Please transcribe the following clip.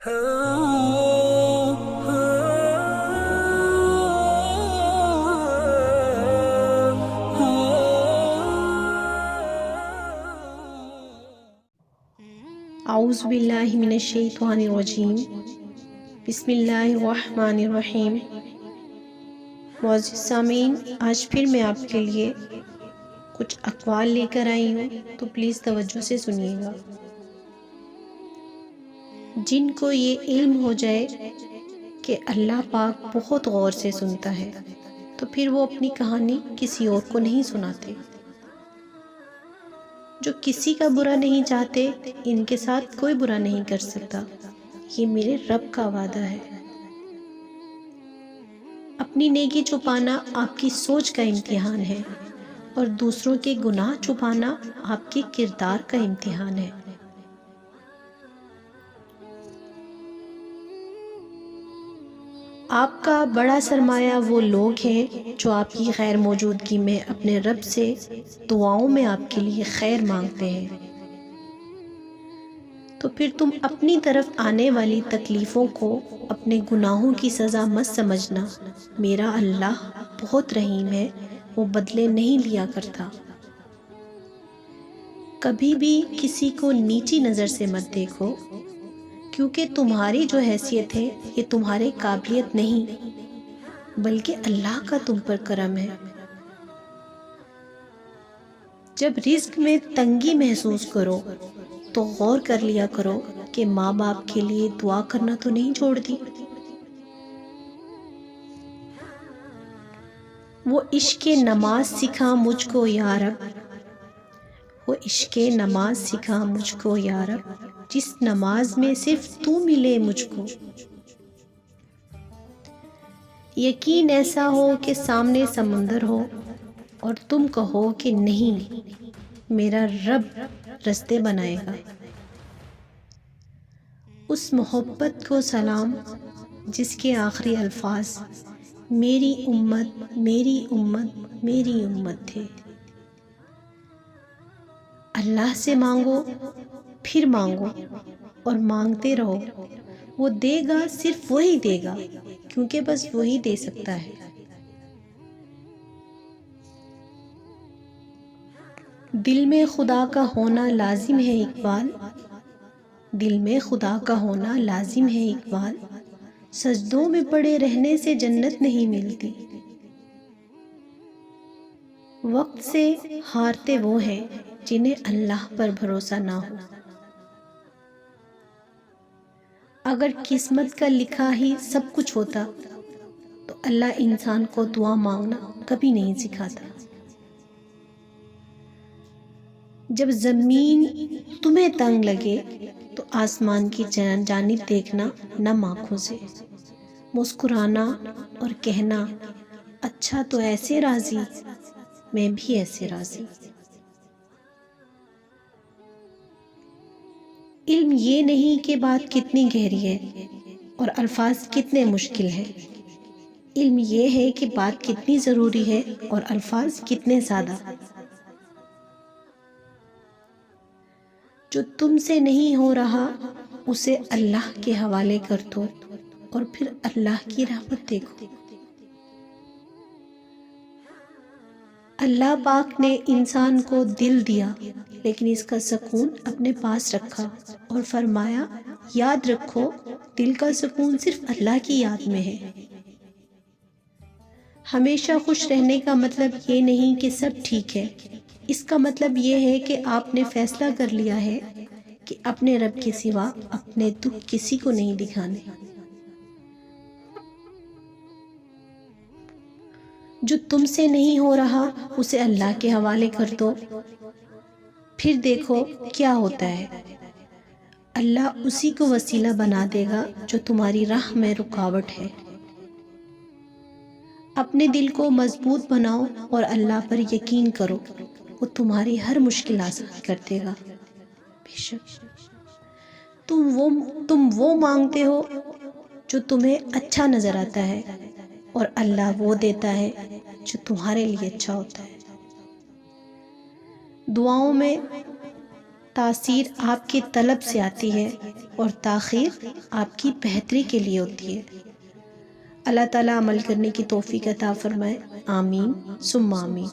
اعوذ باللہ من الشیطان الرجیم، بسم اللہ الرحمن الرحیم۔ معزز سامعین، آج پھر میں آپ کے لیے کچھ اقوال لے کر آئی ہوں، تو پلیز توجہ سے سنیے گا۔ جن کو یہ علم ہو جائے کہ اللہ پاک بہت غور سے سنتا ہے، تو پھر وہ اپنی کہانی کسی اور کو نہیں سناتے۔ جو کسی کا برا نہیں چاہتے، ان کے ساتھ کوئی برا نہیں کر سکتا، یہ میرے رب کا وعدہ ہے۔ اپنی نیکی چھپانا آپ کی سوچ کا امتحان ہے، اور دوسروں کے گناہ چھپانا آپ کے کردار کا امتحان ہے۔ آپ کا بڑا سرمایہ وہ لوگ ہیں جو آپ کی غیر موجودگی میں اپنے رب سے دعاؤں میں آپ کے لیے خیر مانگتے ہیں۔ تو پھر تم اپنی طرف آنے والی تکلیفوں کو اپنے گناہوں کی سزا مت سمجھنا۔ میرا اللہ بہت رحیم ہے، وہ بدلے نہیں لیا کرتا۔ کبھی بھی کسی کو نیچی نظر سے مت دیکھو، کیونکہ تمہاری جو حیثیت ہے یہ تمہارے قابلیت نہیں، بلکہ اللہ کا تم پر کرم ہے۔ جب رزق میں تنگی محسوس کرو تو غور کر لیا کرو کہ ماں باپ کے لیے دعا کرنا تو نہیں چھوڑ دی۔ وہ عشق نماز سکھا مجھ کو یا رب، وہ عشق نماز سکھا مجھ کو یا رب، جس نماز میں صرف تو ملے مجھ کو۔ یقین ایسا ہو کہ سامنے سمندر ہو اور تم کہو کہ نہیں، میرا رب رستے بنائے گا۔ اس محبت کو سلام جس کے آخری الفاظ میری امت میری امت میری امت تھے۔ اللہ سے مانگو، پھر مانگو اور مانگتے رہو، وہ دے گا، صرف وہی دے گا، کیونکہ بس وہی دے سکتا ہے۔ دل میں خدا کا ہونا لازم ہے اقبال، دل میں خدا کا ہونا لازم ہے اقبال، سجدوں میں پڑے رہنے سے جنت نہیں ملتی۔ وقت سے ہارتے وہ ہیں جنہیں اللہ پر بھروسہ نہ ہو۔ اگر قسمت کا لکھا ہی سب کچھ ہوتا تو اللہ انسان کو دعا مانگنا کبھی نہیں سکھاتا۔ جب زمین تمہیں تنگ لگے تو آسمان کی جانب دیکھنا نم آنکھوں سے، مسکرانا اور کہنا اچھا تو ایسے راضی، میں بھی ایسے راضی۔ علم یہ نہیں کہ بات کتنی گہری ہے اور الفاظ کتنے مشکل ہیں، علم یہ ہے کہ بات کتنی ضروری ہے اور الفاظ کتنے سادہ۔ جو تم سے نہیں ہو رہا اسے اللہ کے حوالے کر دو اور پھر اللہ کی رحمت دیکھو۔ اللہ پاک نے انسان کو دل دیا، لیکن اس کا سکون اپنے پاس رکھا اور فرمایا یاد رکھو دل کا سکون صرف اللہ کی یاد میں ہے۔ ہمیشہ خوش رہنے کا مطلب یہ نہیں کہ سب ٹھیک ہے، اس کا مطلب یہ ہے کہ آپ نے فیصلہ کر لیا ہے کہ اپنے رب کے سوا اپنے دکھ کسی کو نہیں دکھانے۔ جو تم سے نہیں ہو رہا اسے اللہ کے حوالے کر دو، پھر دیکھو کیا ہوتا ہے۔ اللہ اسی کو وسیلہ بنا دے گا جو تمہاری راہ میں رکاوٹ ہے۔ اپنے دل کو مضبوط بناؤ اور اللہ پر یقین کرو، وہ تمہاری ہر مشکل آسان کر دے گا۔ بے شک تم وہ مانگتے ہو جو تمہیں اچھا نظر آتا ہے، اور اللہ وہ دیتا ہے جو تمہارے لیے اچھا ہوتا ہے۔ دعاؤں میں تاثیر آپ کی طلب سے آتی ہے اور تاخیر آپ کی بہتری کے لیے ہوتی ہے۔ اللہ تعالیٰ عمل کرنے کی توفیق عطا فرمائے، آمین ثم آمین۔